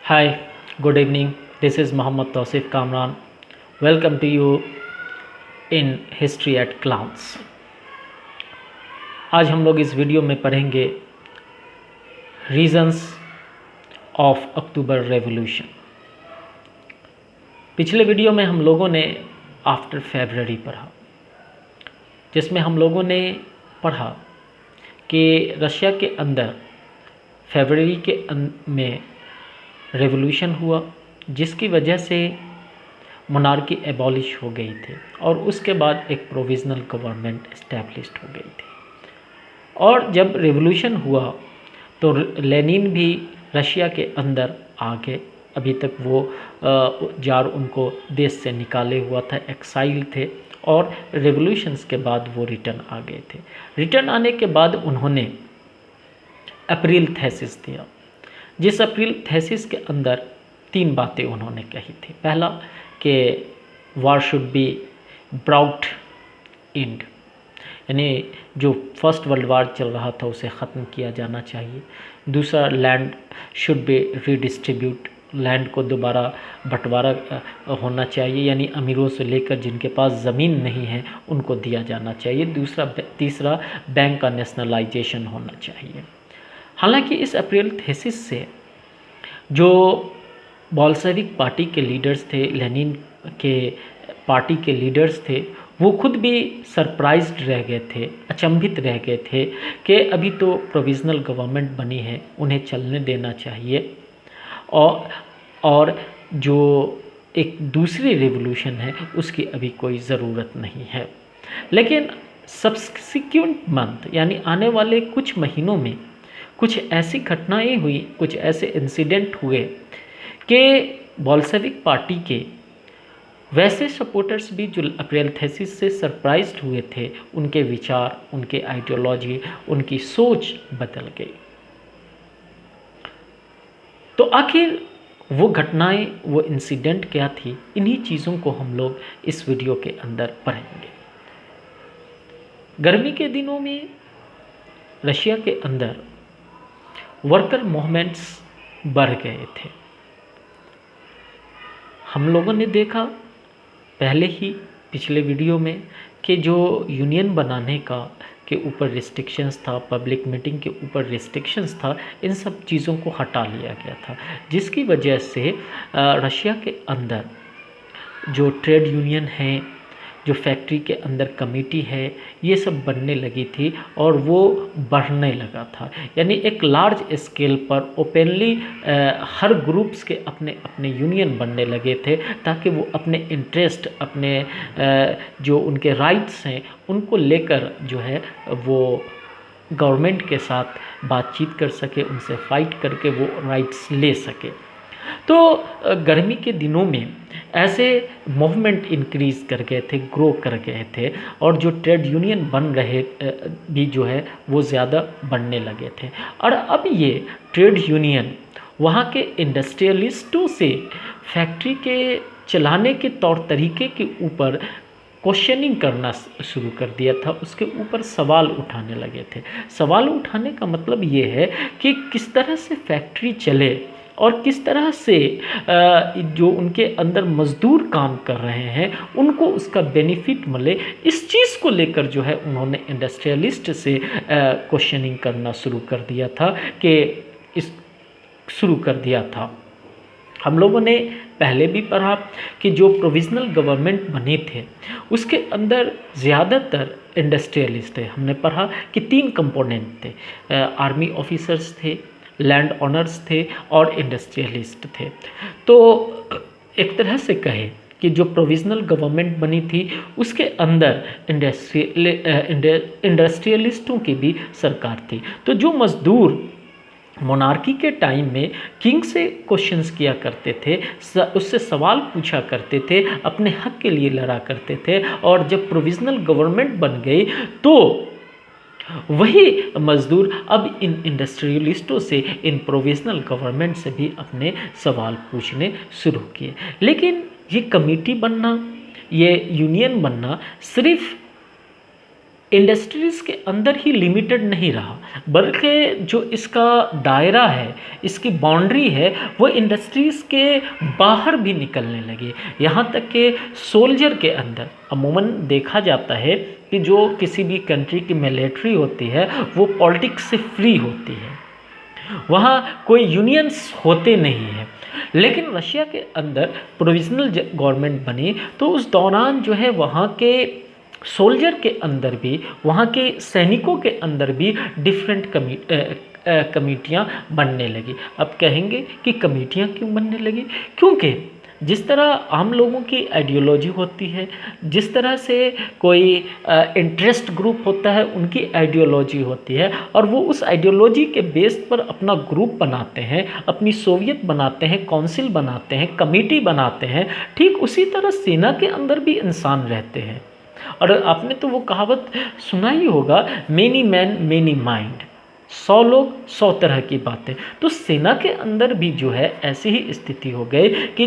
Hi, good evening. This is Mohammad Tausif Kamran. Welcome to you in History at Glance. आज हम लोग इस video में पढ़ेंगे रीजंस ऑफ अक्टूबर रेवोल्यूशन। पिछले वीडियो में हम लोगों ने आफ्टर फरवरी पढ़ा, जिसमें हम लोगों ने पढ़ा कि रशिया के अंदर फरवरी के में रेवोल्यूशन हुआ, जिसकी वजह से मोनार्की एबॉलिश हो गई थी और उसके बाद एक प्रोविज़नल गवर्नमेंट इस्टेब्लिश्ड हो गई थी। और जब रेवोल्यूशन हुआ तो लेनिन भी रशिया के अंदर आ गए। अभी तक वो जार उनको देश से निकाले हुआ था, एक्साइल थे, और रेवोल्यूशंस के बाद वो रिटर्न आ गए थे। रिटर्न आने के बाद उन्होंने अप्रैल थीसिस दिया, जिस अप्रैल थीसिस के अंदर 3 बातें उन्होंने कही थी। पहला कि वार शुड बी ब्राउट एंड, यानी जो फर्स्ट वर्ल्ड वार चल रहा था उसे ख़त्म किया जाना चाहिए। दूसरा, land should be redistribute, land को दोबारा बंटवारा होना चाहिए, यानी अमीरों से लेकर जिनके पास ज़मीन नहीं है उनको दिया जाना चाहिए। तीसरा, बैंक का नेशनलाइजेशन होना चाहिए। हालांकि इस अप्रैल थीसिस से जो बोल्शेविक पार्टी के लीडर्स थे, लेनिन के पार्टी के लीडर्स थे, वो खुद भी सरप्राइज्ड रह गए थे, अचंभित रह गए थे कि अभी तो प्रोविज़नल गवर्नमेंट बनी है, उन्हें चलने देना चाहिए, और जो एक दूसरी रिवॉल्यूशन है उसकी अभी कोई ज़रूरत नहीं है। लेकिन सब्सिक्वेंट मंथ, यानी आने वाले कुछ महीनों में कुछ ऐसी घटनाएं हुई, कुछ ऐसे इंसिडेंट हुए कि बोल्शेविक पार्टी के वैसे सपोर्टर्स भी जो अप्रैल थीसिस से सरप्राइज्ड हुए थे, उनके विचार, उनके आइडियोलॉजी, उनकी सोच बदल गई। तो आखिर वो घटनाएं, वो इंसिडेंट क्या थी, इन्हीं चीज़ों को हम लोग इस वीडियो के अंदर पढ़ेंगे। गर्मी के दिनों में रशिया के अंदर वर्कर मूवमेंट्स बढ़ गए थे। हम लोगों ने देखा पहले ही पिछले वीडियो में कि जो यूनियन बनाने का के ऊपर रिस्ट्रिक्शंस था, पब्लिक मीटिंग के ऊपर रिस्ट्रिक्शंस था, इन सब चीज़ों को हटा लिया गया था, जिसकी वजह से रशिया के अंदर जो ट्रेड यूनियन हैं, जो फैक्ट्री के अंदर कमेटी है, ये सब बनने लगी थी और वो बढ़ने लगा था। यानी एक लार्ज स्केल पर ओपनली हर ग्रुप्स के अपने अपने यूनियन बनने लगे थे, ताकि वो अपने इंटरेस्ट, अपने जो उनके राइट्स हैं उनको लेकर जो है वो गवर्नमेंट के साथ बातचीत कर सके, उनसे फाइट करके वो राइट्स ले सके। तो गर्मी के दिनों में ऐसे मूवमेंट इंक्रीज़ कर गए थे, ग्रो कर गए थे, और जो ट्रेड यूनियन बन रहे भी जो है वो ज़्यादा बढ़ने लगे थे। और अब ये ट्रेड यूनियन वहाँ के इंडस्ट्रियलिस्टों से फैक्ट्री के चलाने के तौर तरीके के ऊपर क्वेश्चनिंग करना शुरू कर दिया था, उसके ऊपर सवाल उठाने लगे थे। सवाल उठाने का मतलब ये है कि किस तरह से फैक्ट्री चले और किस तरह से जो उनके अंदर मज़दूर काम कर रहे हैं उनको उसका बेनिफिट मिले। इस चीज़ को लेकर जो है उन्होंने इंडस्ट्रियलिस्ट से क्वेश्चनिंग करना शुरू कर दिया था हम लोगों ने पहले भी पढ़ा कि जो प्रोविज़नल गवर्नमेंट बने थे उसके अंदर ज़्यादातर इंडस्ट्रियलिस्ट थे। हमने पढ़ा कि 3 कंपोनेंट थे, आर्मी ऑफिसर्स थे, लैंड ऑनर्स थे और इंडस्ट्रियलिस्ट थे। तो एक तरह से कहे कि जो प्रोविज़नल गवर्नमेंट बनी थी उसके अंदर इंडस्ट्रियलिस्टों की भी सरकार थी। तो जो मज़दूर मोनार्की के टाइम में किंग से क्वेश्चंस किया करते थे, उससे सवाल पूछा करते थे, अपने हक के लिए लड़ा करते थे, और जब प्रोविज़नल गवर्नमेंट बन गई तो वही मज़दूर अब इन इंडस्ट्रियलिस्टों से, इन प्रोविज़नल गवर्नमेंट से भी अपने सवाल पूछने शुरू किए। लेकिन ये कमेटी बनना, ये यूनियन बनना सिर्फ इंडस्ट्रीज़ के अंदर ही लिमिटेड नहीं रहा, बल्कि जो इसका दायरा है, इसकी बाउंड्री है, वो इंडस्ट्रीज़ के बाहर भी निकलने लगी। यहाँ तक कि सोल्जर के अंदर अमूमन देखा जाता है कि जो किसी भी कंट्री की मिलिट्री होती है वो पॉलिटिक्स से फ्री होती है, वहाँ कोई यूनियंस होते नहीं हैं। लेकिन रशिया के अंदर प्रोविजनल गवर्नमेंट बनी तो उस दौरान जो है वहाँ के सोल्जर के अंदर भी, वहाँ के सैनिकों के अंदर भी डिफरेंट कमेटियाँ बनने लगी। अब कहेंगे कि कमेटियाँ क्यों बनने लगी? क्योंकि जिस तरह आम लोगों की आइडियोलॉजी होती है, जिस तरह से कोई इंटरेस्ट ग्रुप होता है उनकी आइडियोलॉजी होती है, और वो उस आइडियोलॉजी के बेस पर अपना ग्रुप बनाते हैं, अपनी सोवियत बनाते हैं, काउंसिल बनाते हैं, कमेटी बनाते हैं। ठीक उसी तरह सेना के अंदर भी इंसान रहते हैं। और आपने तो वो कहावत सुना ही होगा, मेनी मैन मेनी माइंड, 100 लोग 100 तरह की बातें। तो सेना के अंदर भी जो है ऐसी ही स्थिति हो गई कि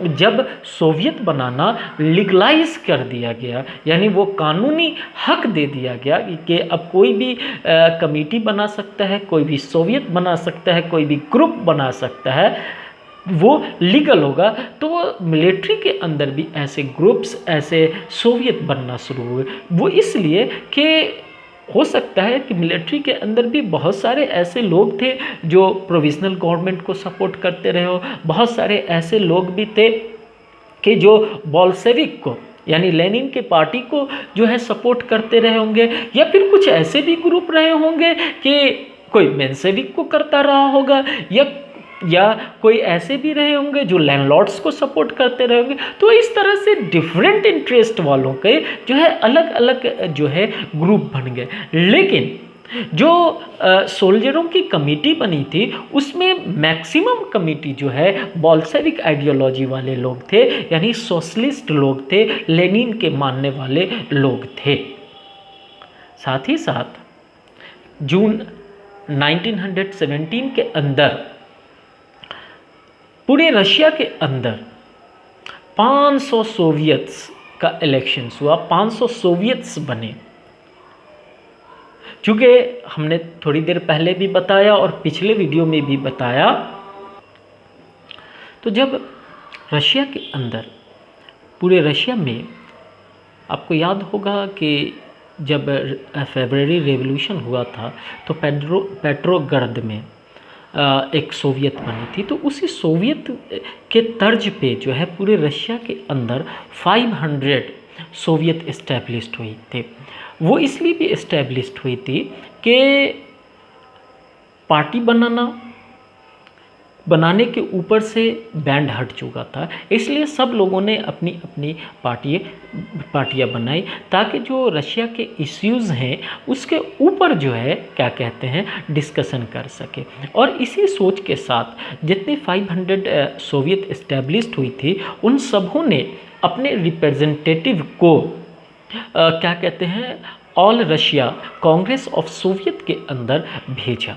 जब सोवियत बनाना लीगलाइज कर दिया गया, यानी वो कानूनी हक दे दिया गया कि अब कोई भी कमेटी बना सकता है, कोई भी सोवियत बना सकता है, कोई भी ग्रुप बना सकता है, वो लीगल होगा, तो वो मिलिट्री के अंदर भी ऐसे ग्रुप्स, ऐसे सोवियत बनना शुरू हुए। वो इसलिए कि हो सकता है कि मिलिट्री के अंदर भी बहुत सारे ऐसे लोग थे जो प्रोविजनल गवर्नमेंट को सपोर्ट करते रहे हो, बहुत सारे ऐसे लोग भी थे कि जो बोल्शेविक को, यानी लेनिन के पार्टी को जो है सपोर्ट करते रहे होंगे, या फिर कुछ ऐसे भी ग्रुप रहे होंगे कि कोई मेंशेविक को करता रहा होगा, या कोई ऐसे भी रहे होंगे जो लैंडलॉर्ड्स को सपोर्ट करते रहे होंगे। तो इस तरह से डिफरेंट इंटरेस्ट वालों के जो है अलग अलग जो है ग्रुप बन गए। लेकिन जो सोल्जरों की कमेटी बनी थी उसमें मैक्सिमम कमेटी जो है बोल्शेविक आइडियोलॉजी वाले लोग थे, यानी सोशलिस्ट लोग थे, लेनिन के मानने वाले लोग थे। साथ ही साथ जून 1917 के अंदर पूरे रशिया के अंदर 500 सोवियत्स का इलेक्शंस हुआ, 500 सोवियत्स बने। चूँकि हमने थोड़ी देर पहले भी बताया और पिछले वीडियो में भी बताया, तो जब रशिया के अंदर, पूरे रशिया में, आपको याद होगा कि जब फरवरी रेवोल्यूशन हुआ था तो पेट्रोग्राद में एक सोवियत बनी थी। तो उसी सोवियत के तर्ज पे जो है पूरे रशिया के अंदर 500 सोवियत इस्टेब्लिश्ड हुई थी। वो इसलिए भी इस्टेब्लिश्ड हुई थी कि पार्टी बनाने के ऊपर से बैंड हट चुका था, इसलिए सब लोगों ने अपनी अपनी पार्टियाँ बनाई ताकि जो रशिया के इश्यूज़ हैं उसके ऊपर जो है क्या कहते हैं डिस्कशन कर सके। और इसी सोच के साथ जितनी 500 सोवियत इस्टेब्लिश्ड हुई थी उन सबों ने अपने रिप्रेजेंटेटिव को क्या कहते हैं all Russia Congress of Soviet के अंदर भेजा,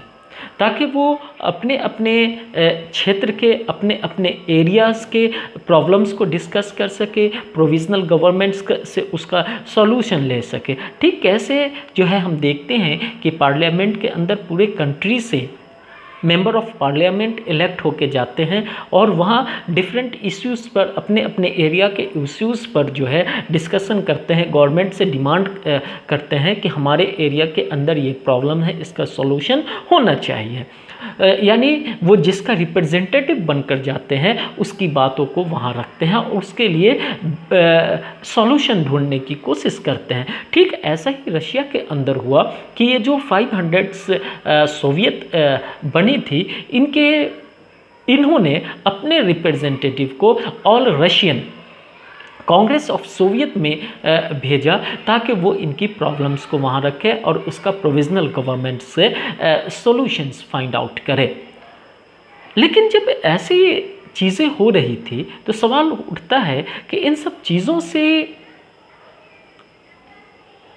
ताकि वो अपने अपने क्षेत्र के, अपने अपने एरियाज़ के प्रॉब्लम्स को डिस्कस कर सके, प्रोविज़नल गवर्नमेंट्स से उसका सॉल्यूशन ले सके। ठीक कैसे जो है हम देखते हैं कि पार्लियामेंट के अंदर पूरे कंट्री से मेंबर ऑफ पार्लियामेंट इलेक्ट होके जाते हैं और वहाँ डिफरेंट इश्यूज़ पर, अपने अपने एरिया के इश्यूज़ पर जो है डिस्कशन करते हैं, गवर्नमेंट से डिमांड करते हैं कि हमारे एरिया के अंदर ये प्रॉब्लम है, इसका सॉल्यूशन होना चाहिए। यानी वो जिसका रिप्रेजेंटेटिव बनकर जाते हैं उसकी बातों को वहाँ रखते हैं और उसके लिए सॉल्यूशन ढूंढने की कोशिश करते हैं। ठीक ऐसा ही रशिया के अंदर हुआ कि ये जो 500 सोवियत बनी थी, इन्होंने अपने रिप्रेजेंटेटिव को all Russian Congress of Soviet में भेजा ताकि वो इनकी प्रॉब्लम्स को वहाँ रखे और उसका प्रोविजनल गवर्नमेंट से सॉल्यूशंस फाइंड आउट करे। लेकिन जब ऐसी चीज़ें हो रही थी तो सवाल उठता है कि इन सब चीज़ों से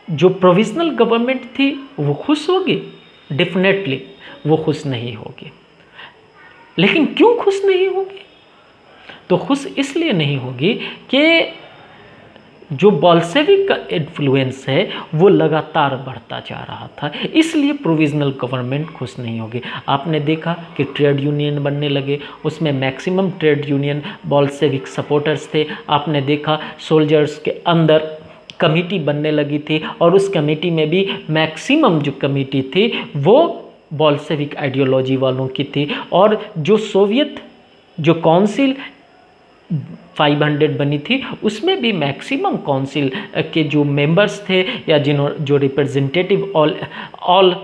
जो प्रोविजनल गवर्नमेंट थी वो खुश होगी? डेफिनेटली वो खुश नहीं होगी। लेकिन क्यों खुश नहीं होगी? तो खुश इसलिए नहीं होगी कि जो बोल्शेविक का इन्फ्लुएंस है वो लगातार बढ़ता जा रहा था, इसलिए प्रोविजनल गवर्नमेंट खुश नहीं होगी। आपने देखा कि ट्रेड यूनियन बनने लगे, उसमें maximum trade union Bolshevik supporters थे। आपने देखा सोल्जर्स के अंदर कमेटी बनने लगी थी और उस कमेटी में भी मैक्सिमम जो कमेटी थी वो बोल्शेविक आइडियोलॉजी वालों की थी। और जो सोवियत जो काउंसिल 500 बनी थी उसमें भी मैक्सिमम काउंसिल के जो मेंबर्स थे या जो representative all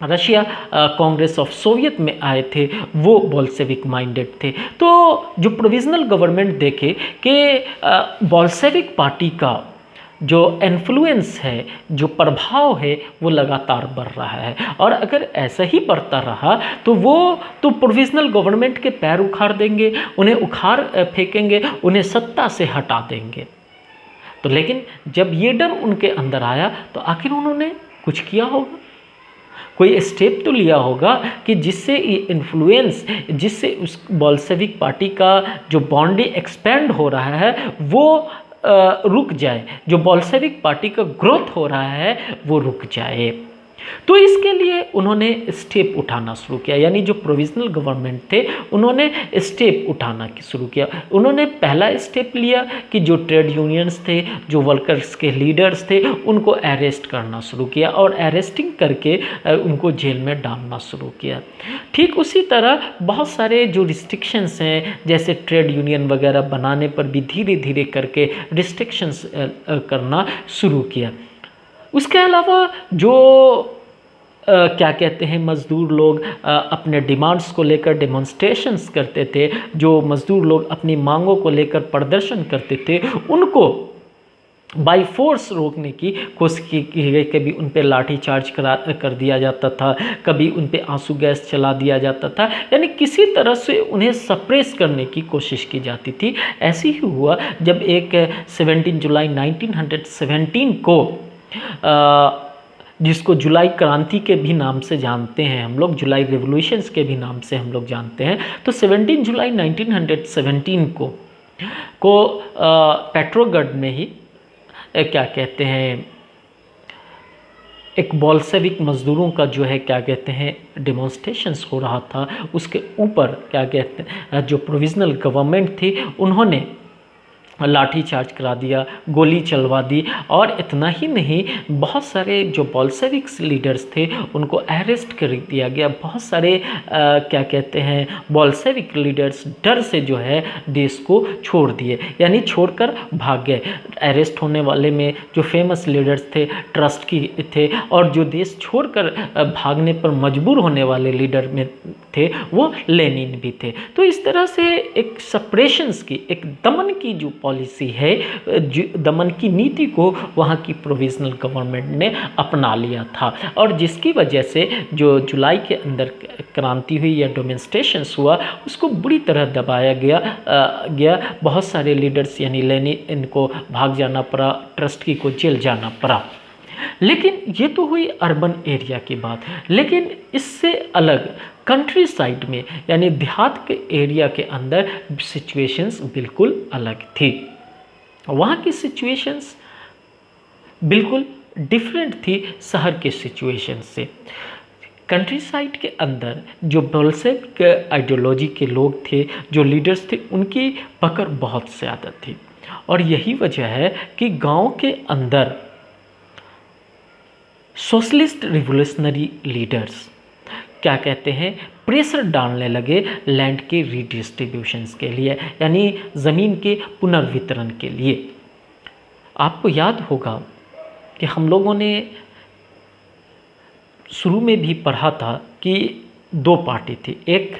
Russia Congress of Soviet में आए थे वो बोल्शेविक माइंडेड थे। तो जो प्रोविजनल गवर्नमेंट देखे कि बोल्शेविक पार्टी का जो इन्फ्लुएंस है, जो प्रभाव है वो लगातार बढ़ रहा है, और अगर ऐसा ही बढ़ता रहा तो वो तो प्रोविजनल गवर्नमेंट के पैर उखाड़ देंगे, उन्हें उखाड़ फेंकेंगे, उन्हें सत्ता से हटा देंगे। तो लेकिन जब ये डर उनके अंदर आया तो आखिर उन्होंने कुछ किया होगा, कोई स्टेप तो लिया होगा कि जिससे ये इन्फ्लुएंस, जिससे उस बोल्शेविक पार्टी का जो बाउंड्री एक्सपेंड हो रहा है वो रुक जाए, जो बोल्शेविक पार्टी का ग्रोथ हो रहा है वो रुक जाए। तो इसके लिए उन्होंने स्टेप उठाना शुरू किया, यानी जो प्रोविजनल गवर्नमेंट थे उन्होंने स्टेप उठाना शुरू किया। उन्होंने पहला स्टेप लिया कि जो ट्रेड यूनियंस थे, जो वर्कर्स के लीडर्स थे, उनको अरेस्ट करना शुरू किया और अरेस्टिंग करके उनको जेल में डालना शुरू किया। ठीक उसी तरह बहुत सारे जो रिस्ट्रिक्शंस हैं, जैसे ट्रेड यूनियन वगैरह बनाने पर भी धीरे धीरे करके रिस्ट्रिक्शंस करना शुरू किया। उसके अलावा जो क्या कहते हैं मज़दूर लोग अपने डिमांड्स को लेकर डेमोन्स्ट्रेशंस करते थे, जो मज़दूर लोग अपनी मांगों को लेकर प्रदर्शन करते थे, उनको बाई फोर्स रोकने की कोशिश की गई। कभी उन पर लाठी चार्ज कर दिया जाता था, कभी उन पर आंसू गैस चला दिया जाता था, यानी किसी तरह से उन्हें सप्रेस करने की कोशिश की जाती थी। ऐसे ही हुआ जब एक 17 जुलाई 1917 को जिसको जुलाई क्रांति के भी नाम से जानते हैं हम लोग, जुलाई रेवोल्यूशंस के भी नाम से हम लोग जानते हैं, तो 17 जुलाई 1917 को पेट्रोग्राड में ही क्या कहते हैं एक बोल्शेविक मज़दूरों का जो है क्या कहते हैं डेमोन्स्ट्रेशंस हो रहा था, उसके ऊपर क्या कहते हैं जो प्रोविजनल गवर्नमेंट थी उन्होंने लाठी चार्ज करा दिया, गोली चलवा दी। और इतना ही नहीं, बहुत सारे जो बोल्शेविक्स लीडर्स थे उनको अरेस्ट कर दिया गया। बहुत सारे क्या कहते हैं बोल्शेविक लीडर्स डर से जो है देश को छोड़ दिए, यानी छोड़कर भाग गए। अरेस्ट होने वाले में जो फेमस लीडर्स थे ट्रस्की थे, और जो देश छोड़कर भागने पर मजबूर होने वाले लीडर में थे वो लेनिन भी थे। तो इस तरह से एक सप्रेशंस की, एक दमन की जो पॉलिसी है, दमन की नीति को वहाँ की प्रोविजनल गवर्नमेंट ने अपना लिया था, और जिसकी वजह से जो जुलाई के अंदर क्रांति हुई या डेमोन्स्ट्रेशंस हुआ उसको बुरी तरह दबाया गया। बहुत सारे लीडर्स यानी लेनिन को भाग जाना पड़ा, ट्रस्की को जेल जाना पड़ा। लेकिन ये तो हुई अर्बन एरिया की बात, लेकिन इससे अलग कंट्री साइड में यानी देहात के एरिया के अंदर सिचुएशंस बिल्कुल अलग थी। वहाँ की सिचुएशंस बिल्कुल डिफरेंट थी शहर के सिचुएशन से। कंट्री साइड के अंदर जो बोल्शेविक आइडियोलॉजी के लोग थे, जो लीडर्स थे, उनकी पकड़ बहुत ज़्यादा थी, और यही वजह है कि गांव के अंदर सोशलिस्ट रिवोल्यूशनरी लीडर्स क्या कहते हैं प्रेशर डालने लगे लैंड के रीडिस्ट्रीब्यूशंस के लिए, यानी ज़मीन के पुनर्वितरण के लिए। आपको याद होगा कि हम लोगों ने शुरू में भी पढ़ा था कि दो पार्टी थी, एक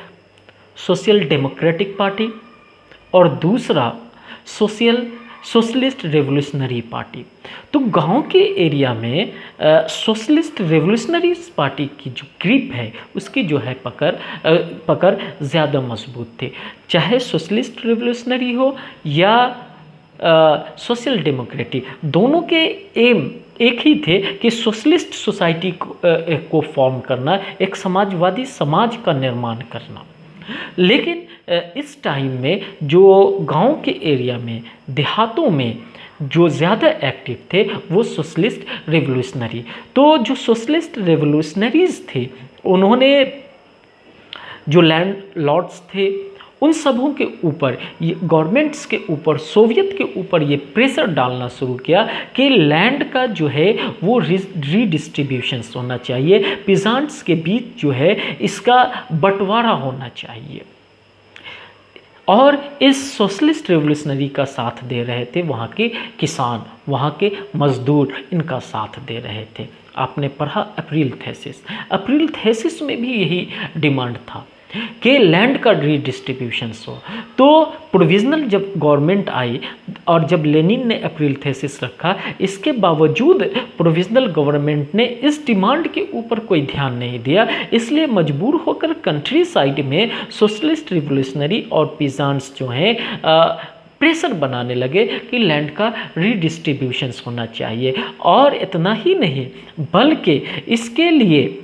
सोशल डेमोक्रेटिक पार्टी और दूसरा सोशलिस्ट रेवोल्यूशनरी पार्टी। तो गांव के एरिया में सोशलिस्ट रेवोल्यूशनरी पार्टी की जो ग्रिप है उसकी जो है पकड़ ज़्यादा मजबूत थी, चाहे सोशलिस्ट रेवोल्यूशनरी हो या सोशल डेमोक्रेटिक, दोनों के एम एक ही थे कि सोशलिस्ट सोसाइटी को फॉर्म करना, एक समाजवादी समाज का निर्माण करना। लेकिन इस टाइम में जो गांव के एरिया में, देहातों में जो ज़्यादा एक्टिव थे वो सोशलिस्ट रेवोल्यूशनरी। तो जो सोशलिस्ट रेवोल्यूशनरीज थे उन्होंने जो लैंड लॉर्ड्स थे उन सबों के ऊपर, ये गवर्नमेंट्स के ऊपर, सोवियत के ऊपर ये प्रेशर डालना शुरू किया कि लैंड का जो है वो रीडिस्ट्रीब्यूशन होना चाहिए, पीजेंट्स के बीच जो है इसका बंटवारा होना चाहिए। और इस सोशलिस्ट रेवोल्यूशनरी का साथ दे रहे थे वहाँ के किसान, वहाँ के मजदूर इनका साथ दे रहे थे। आपने पढ़ा अप्रैल थीसिस, अप्रैल थीसिस में भी यही डिमांड था कि लैंड का रीडिस्ट्रीब्यूशन हो। तो प्रोविजनल जब गवर्नमेंट आई और जब लेनिन ने अप्रैल थीसिस रखा, इसके बावजूद प्रोविजनल गवर्नमेंट ने इस डिमांड के ऊपर कोई ध्यान नहीं दिया, इसलिए मजबूर होकर कंट्री साइड में सोशलिस्ट रिवोल्यूशनरी और पीजेंट्स जो हैं प्रेशर बनाने लगे कि लैंड का रीडिस्ट्रीब्यूशंस होना चाहिए। और इतना ही नहीं बल्कि इसके लिए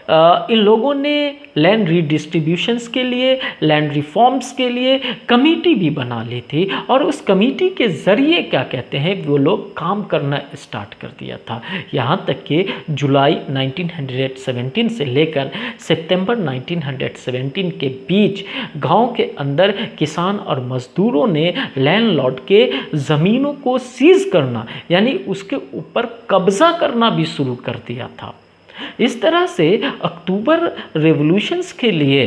इन लोगों ने लैंड रीडिस्ट्रीब्यूशंस के लिए, लैंड रिफॉर्म्स के लिए कमेटी भी बना ली थी और उस कमेटी के ज़रिए क्या कहते हैं वो लोग काम करना स्टार्ट कर दिया था। यहाँ तक कि जुलाई 1917 से लेकर सितंबर 1917 के बीच गांव के अंदर किसान और मज़दूरों ने लैंडलॉर्ड के ज़मीनों को सीज करना यानी उसके ऊपर कब्ज़ा करना भी शुरू कर दिया था। इस तरह से अक्टूबर रेवोल्यूशंस के लिए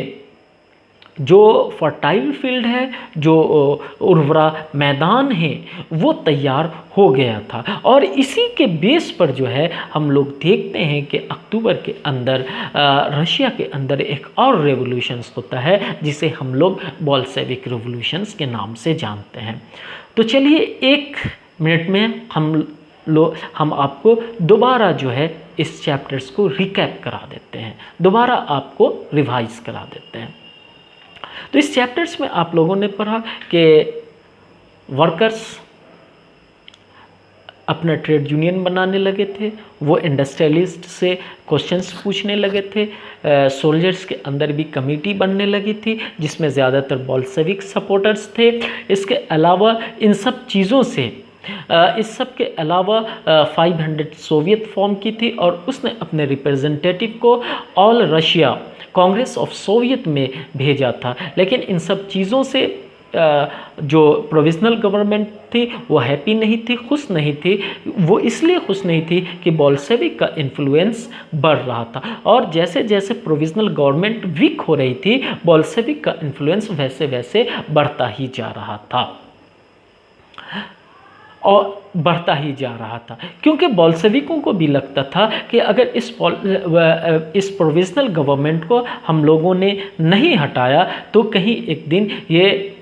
जो फर्टाइल फील्ड है, जो उर्वरा मैदान है वो तैयार हो गया था। और इसी के बेस पर जो है हम लोग देखते हैं कि अक्टूबर के अंदर रशिया के अंदर एक और रेवोल्यूशंस होता है जिसे हम लोग बोल्शेविक रेवोल्यूशंस के नाम से जानते हैं। तो चलिए 1 मिनट में हम आपको दोबारा जो है इस चैप्टर्स को रिकैप करा देते हैं, दोबारा आपको रिवाइज करा देते हैं। तो इस चैप्टर्स में आप लोगों ने पढ़ा कि वर्कर्स अपना ट्रेड यूनियन बनाने लगे थे, वो इंडस्ट्रियलिस्ट से क्वेश्चंस पूछने लगे थे, सोल्जर्स के अंदर भी कमेटी बनने लगी थी जिसमें ज़्यादातर बोल्शेविक सपोर्टर्स थे। इसके अलावा इन सब चीज़ों से इस सब के अलावा 500 सोवियत फॉर्म की थी और उसने अपने रिप्रेजेंटेटिव को all Russia Congress of Soviet में भेजा था। लेकिन इन सब चीज़ों से जो प्रोविजनल गवर्नमेंट थी वो हैप्पी नहीं थी, खुश नहीं थी। वो इसलिए खुश नहीं थी कि बोल्शेविक का इन्फ्लुएंस बढ़ रहा था और जैसे जैसे प्रोविजनल गवर्नमेंट वीक हो रही थी बोल्शेविक का इन्फ्लुएंस वैसे वैसे बढ़ता ही जा रहा था और बढ़ता ही जा रहा था, क्योंकि बोल्शेविकों को भी लगता था कि अगर इस प्रोविजनल गवर्नमेंट को हम लोगों ने नहीं हटाया तो कहीं एक दिन ये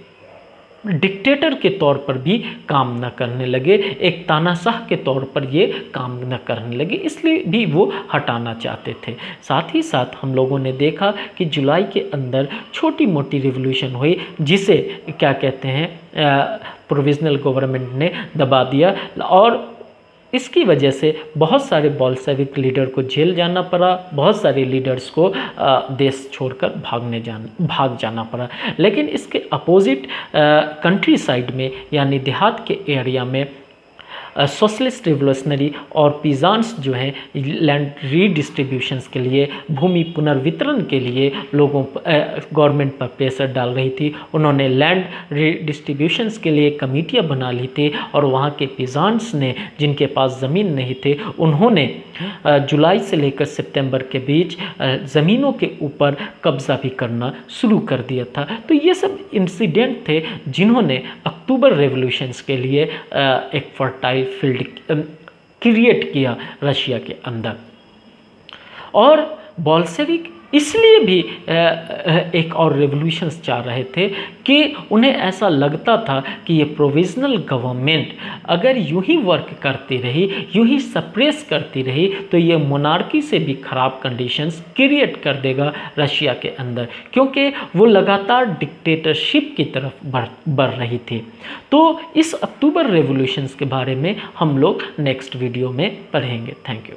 डिक्टेटर के तौर पर भी काम न करने लगे, एक तानाशाह के तौर पर ये काम न करने लगे, इसलिए भी वो हटाना चाहते थे। साथ ही साथ हम लोगों ने देखा कि जुलाई के अंदर छोटी मोटी रिवॉल्यूशन हुई जिसे क्या कहते हैं प्रोविजनल गवर्नमेंट ने दबा दिया और इसकी वजह से बहुत सारे बोल्शेविक लीडर को जेल जाना पड़ा, बहुत सारे लीडर्स को देश छोड़कर भाग जाना पड़ा। लेकिन इसके अपोजिट कंट्री साइड में यानी देहात के एरिया में सोशलिस्ट रिवोल्यूशनरी और पीजेंट्स जो हैं लैंड रीडिस्ट्रीब्यूशंस के लिए, भूमि पुनर्वितरण के लिए लोगों गवर्नमेंट पर प्रेशर डाल रही थी। उन्होंने लैंड रीडिस्ट्रीब्यूशंस के लिए कमेटियां बना ली थी और वहाँ के पीजेंट्स ने जिनके पास ज़मीन नहीं थे उन्होंने जुलाई से लेकर सितंबर के बीच ज़मीनों के ऊपर कब्ज़ा भी करना शुरू कर दिया था। तो ये सब इंसिडेंट थे जिन्होंने अक्टूबर रेवोल्यूशंस के लिए एक फर्टाइल फील्ड क्रिएट किया रशिया के अंदर। और बोल्शेविक इसलिए भी एक और रेवोल्यूशंस चाह रहे थे कि उन्हें ऐसा लगता था कि ये प्रोविजनल गवर्नमेंट अगर यूं ही वर्क करती रही, यूं ही सप्रेस करती रही तो ये मोनार्की से भी ख़राब कंडीशंस क्रिएट कर देगा रशिया के अंदर, क्योंकि वो लगातार डिक्टेटरशिप की तरफ बढ़ रही थी। तो इस अक्टूबर रेवोल्यूशंस के बारे में हम लोग नेक्स्ट वीडियो में पढ़ेंगे। Thank you.